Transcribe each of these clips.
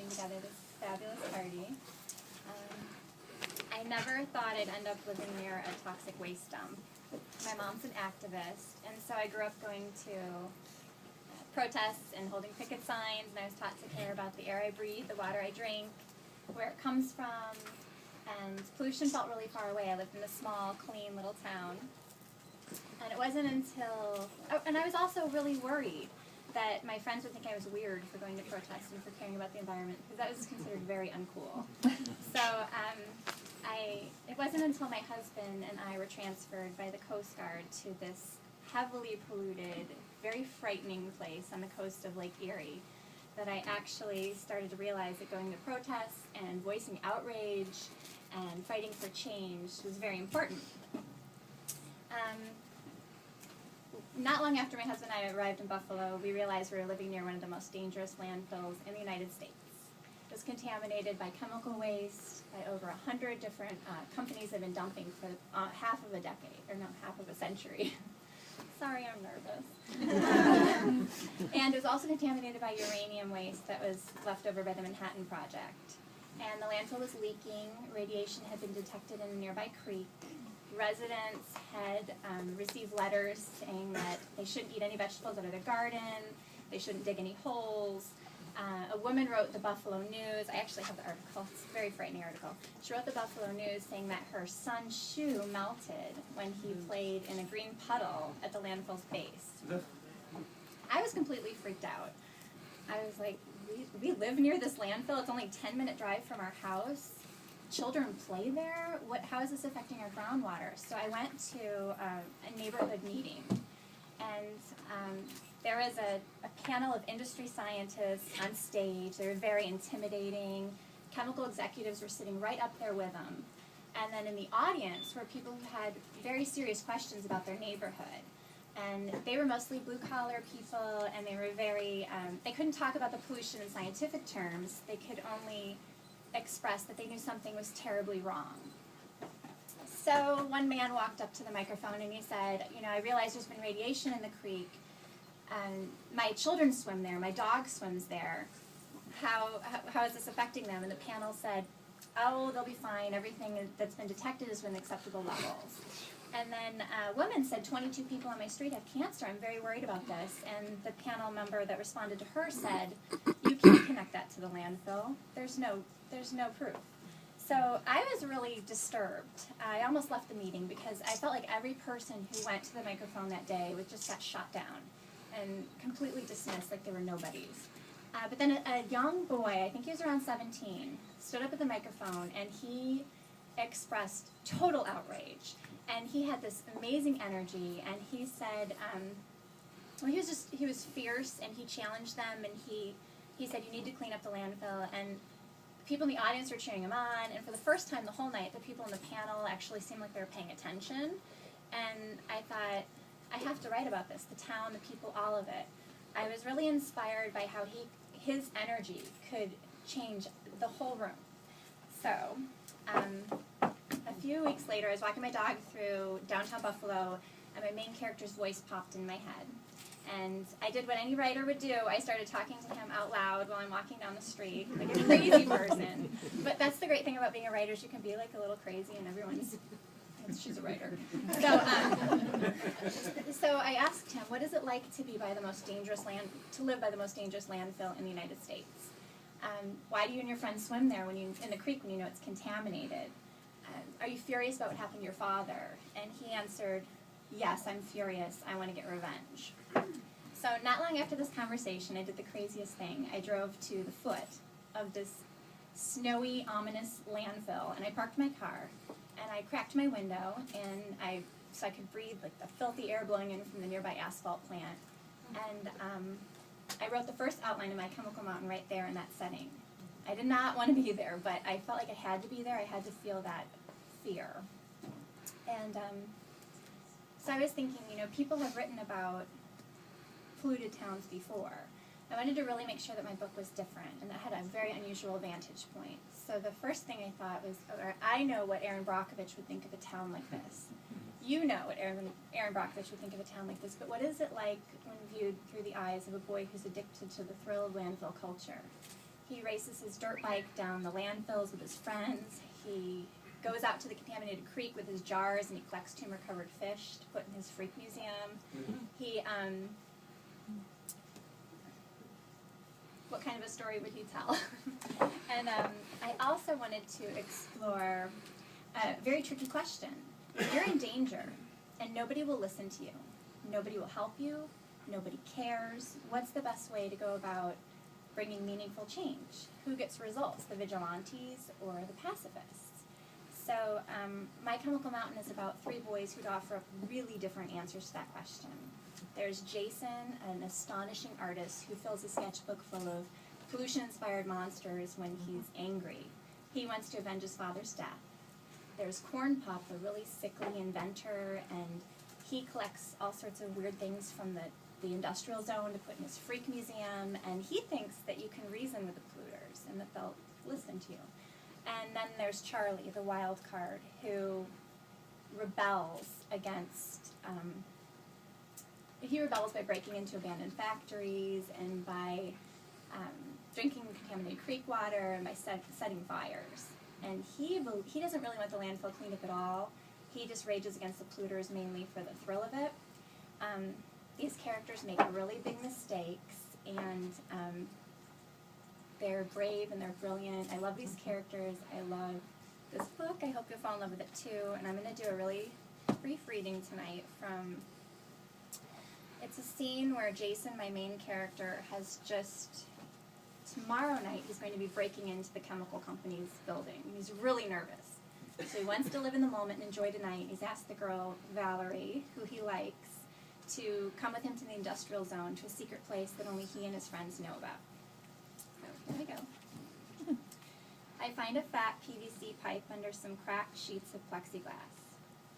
putting together this fabulous party. I never thought I'd end up living near a toxic waste dump. My mom's an activist, and so I grew up going to protests and holding picket signs, and I was taught to care about the air I breathe, the water I drink, where it comes from, and pollution felt really far away. I lived in a small, clean little town. And it wasn't until, and I was also really worried that my friends would think I was weird for going to protest and for caring about the environment, because that was considered very uncool. So it wasn't until my husband and I were transferred by the Coast Guard to this heavily polluted, very frightening place on the coast of Lake Erie that I actually started to realize that going to protests and voicing outrage and fighting for change was very important. Not long after my husband and I arrived in Buffalo, we realized we were living near one of the most dangerous landfills in the United States. It was contaminated by chemical waste, by over 100 different companies have been dumping for half of a decade, or no, half of a century. Sorry, I'm nervous. And it was also contaminated by uranium waste that was left over by the Manhattan Project. And the landfill was leaking. Radiation had been detected in a nearby creek. Residents had received letters saying that they shouldn't eat any vegetables out of their garden, they shouldn't dig any holes. A woman wrote the Buffalo News. I actually have the article. It's a very frightening article. She wrote the Buffalo News saying that her son's shoe melted when he played in a green puddle at the landfill's base. I was completely freaked out. I was like, we live near this landfill. It's only a 10-minute drive from our house. Children play there? How is this affecting our groundwater? So I went to a neighborhood meeting, and there was a panel of industry scientists on stage. They were very intimidating. Chemical executives were sitting right up there with them. And then in the audience were people who had very serious questions about their neighborhood. And they were mostly blue-collar people, and they were very, they couldn't talk about the pollution in scientific terms. They could only express that they knew something was terribly wrong. So one man walked up to the microphone and he said, I realize there's been radiation in the creek, and my children swim there, my dog swims there. How is this affecting them? And the panel said, oh, they'll be fine. Everything that's been detected is within acceptable levels. And then a woman said, 22 people on my street have cancer. I'm very worried about this. And the panel member that responded to her said, you can't connect that to the landfill. There's no proof. So I was really disturbed. I almost left the meeting because I felt like every person who went to the microphone that day just got shot down and completely dismissed like they were nobodies. But then a young boy, I think he was around 17, stood up at the microphone and he expressed total outrage. And he had this amazing energy, and he said, he was fierce, and he challenged them, and he said, you need to clean up the landfill, and people in the audience were cheering him on, and for the first time the whole night, the people in the panel actually seemed like they were paying attention, and I thought, I have to write about this, the town, the people, all of it. I was really inspired by how his energy could change the whole room. So, a few weeks later, I was walking my dog through downtown Buffalo, and my main character's voice popped in my head. And I did what any writer would do. I started talking to him out loud while I'm walking down the street, like a crazy person. But that's the great thing about being a writer, is you can be like a little crazy, and she's a writer. So I asked him, what is it like to live by the most dangerous landfill in the United States? Why do you and your friends swim there in the creek when you know it's contaminated? Are you furious about what happened to your father? And he answered, yes, I'm furious. I want to get revenge. So not long after this conversation, I did the craziest thing. I drove to the foot of this snowy, ominous landfill, and I parked my car, and I cracked my window, and so I could breathe like the filthy air blowing in from the nearby asphalt plant. And I wrote the first outline of my chemical mountain right there in that setting. I did not want to be there, but I felt like I had to be there. I had to feel that fear. And so I was thinking, people have written about polluted towns before. I wanted to really make sure that my book was different and that had a very unusual vantage point. So the first thing I thought was, I know what Aaron Brockovich would think of a town like this. You know what Aaron Brockovich would think of a town like this, but what is it like when viewed through the eyes of a boy who's addicted to the thrill of landfill culture? He races his dirt bike down the landfills with his friends. He goes out to the contaminated creek with his jars and he collects tumor-covered fish to put in his freak museum. He, what kind of a story would he tell? And I also wanted to explore a very tricky question. You're in danger, and nobody will listen to you. Nobody will help you. Nobody cares. What's the best way to go about bringing meaningful change? Who gets results, the vigilantes or the pacifists? So My Chemical Mountain is about three boys who'd offer up really different answers to that question. There's Jason, an astonishing artist who fills a sketchbook full of pollution-inspired monsters when he's angry. He wants to avenge his father's death. There's Corn Pup, a really sickly inventor, and he collects all sorts of weird things from the industrial zone to put in his freak museum, and he thinks that you can reason with the polluters and that they'll listen to you. And then there's Charlie, the wild card, who rebels against, he rebels by breaking into abandoned factories and by drinking contaminated creek water and by setting fires. And he doesn't really want the landfill cleaned up at all. He just rages against the polluters mainly for the thrill of it. These characters make really big mistakes, and they're brave and they're brilliant. I love these characters. I love this book. I hope you'll fall in love with it too. And I'm going to do a really brief reading tonight from, it's a scene where Jason, my main character, has just, tomorrow night he's going to be breaking into the chemical company's building. He's really nervous. So he wants to live in the moment and enjoy tonight. He's asked the girl, Valerie, who he likes, to come with him to the industrial zone, to a secret place that only he and his friends know about. So here we go. I find a fat PVC pipe under some cracked sheets of plexiglass.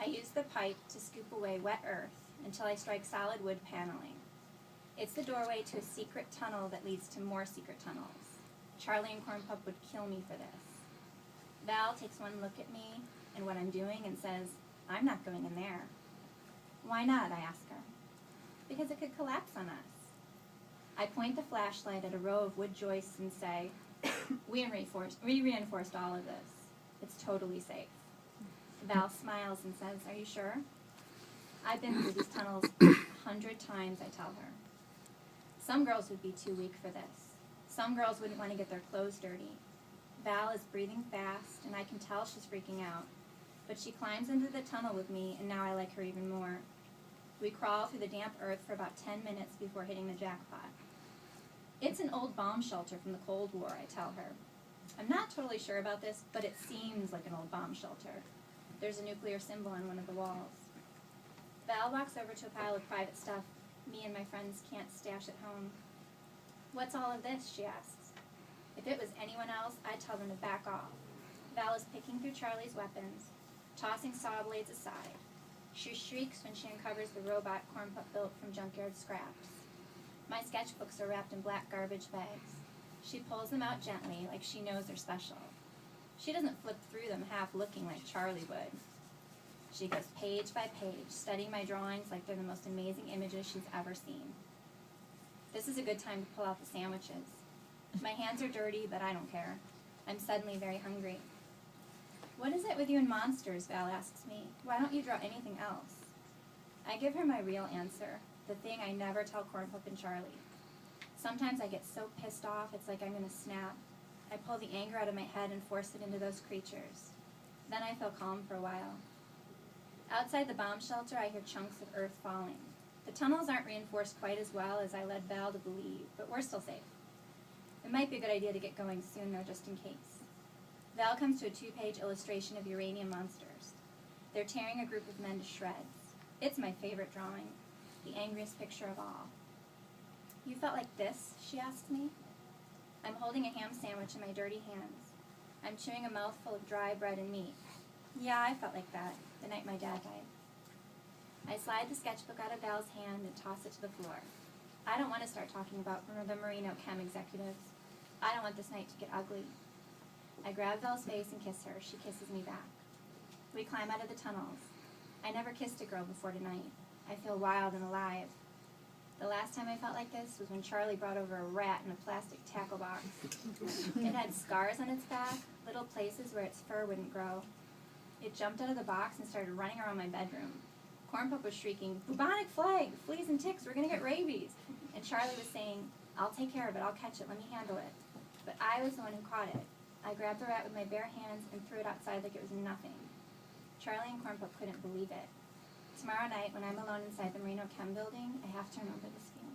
I use the pipe to scoop away wet earth until I strike solid wood paneling. It's the doorway to a secret tunnel that leads to more secret tunnels. Charlie and Corn Pup would kill me for this. Val takes one look at me and what I'm doing and says, I'm not going in there. Why not, I ask her. Because it could collapse on us. I point the flashlight at a row of wood joists and say, we reinforced all of this. It's totally safe. Val smiles and says, are you sure? I've been through these tunnels 100 times, I tell her. Some girls would be too weak for this. Some girls wouldn't want to get their clothes dirty. Val is breathing fast, and I can tell she's freaking out. But she climbs into the tunnel with me, and now I like her even more. We crawl through the damp earth for about 10 minutes before hitting the jackpot. It's an old bomb shelter from the Cold War, I tell her. I'm not totally sure about this, but it seems like an old bomb shelter. There's a nuclear symbol on one of the walls. Val walks over to a pile of private stuff me and my friends can't stash at home. What's all of this, she asks. If it was anyone else, I'd tell them to back off. Val is picking through Charlie's weapons, tossing saw blades aside. She shrieks when she uncovers the robot Corn Pup built from junkyard scraps. My sketchbooks are wrapped in black garbage bags. She pulls them out gently, like she knows they're special. She doesn't flip through them half looking like Charlie would. She goes page by page, studying my drawings like they're the most amazing images she's ever seen. This is a good time to pull out the sandwiches. My hands are dirty, but I don't care. I'm suddenly very hungry. What is it with you and monsters, Val asks me. Why don't you draw anything else? I give her my real answer, the thing I never tell Corn Pup and Charlie. Sometimes I get so pissed off, it's like I'm going to snap. I pull the anger out of my head and force it into those creatures. Then I feel calm for a while. Outside the bomb shelter, I hear chunks of earth falling. The tunnels aren't reinforced quite as well as I led Val to believe, but we're still safe. It might be a good idea to get going soon, though, just in case. Val comes to a 2-page illustration of uranium monsters. They're tearing a group of men to shreds. It's my favorite drawing, the angriest picture of all. You felt like this, she asks me. I'm holding a ham sandwich in my dirty hands. I'm chewing a mouthful of dry bread and meat. Yeah, I felt like that, the night my dad died. I slide the sketchbook out of Val's hand and toss it to the floor. I don't want to start talking about the Merino Chem executives. I don't want this night to get ugly. I grab Val's face and kiss her. She kisses me back. We climb out of the tunnels. I never kissed a girl before tonight. I feel wild and alive. The last time I felt like this was when Charlie brought over a rat in a plastic tackle box. It had scars on its back, little places where its fur wouldn't grow. It jumped out of the box and started running around my bedroom. Corn Pop was shrieking, "Bubonic plague! Fleas and ticks, we're gonna get rabies!" And Charlie was saying, "I'll take care of it, I'll catch it, let me handle it." But I was the one who caught it. I grabbed the rat with my bare hands and threw it outside like it was nothing. Charlie and Corn Pop couldn't believe it. Tomorrow night, when I'm alone inside the Marino Chem building, I have to remember this feeling.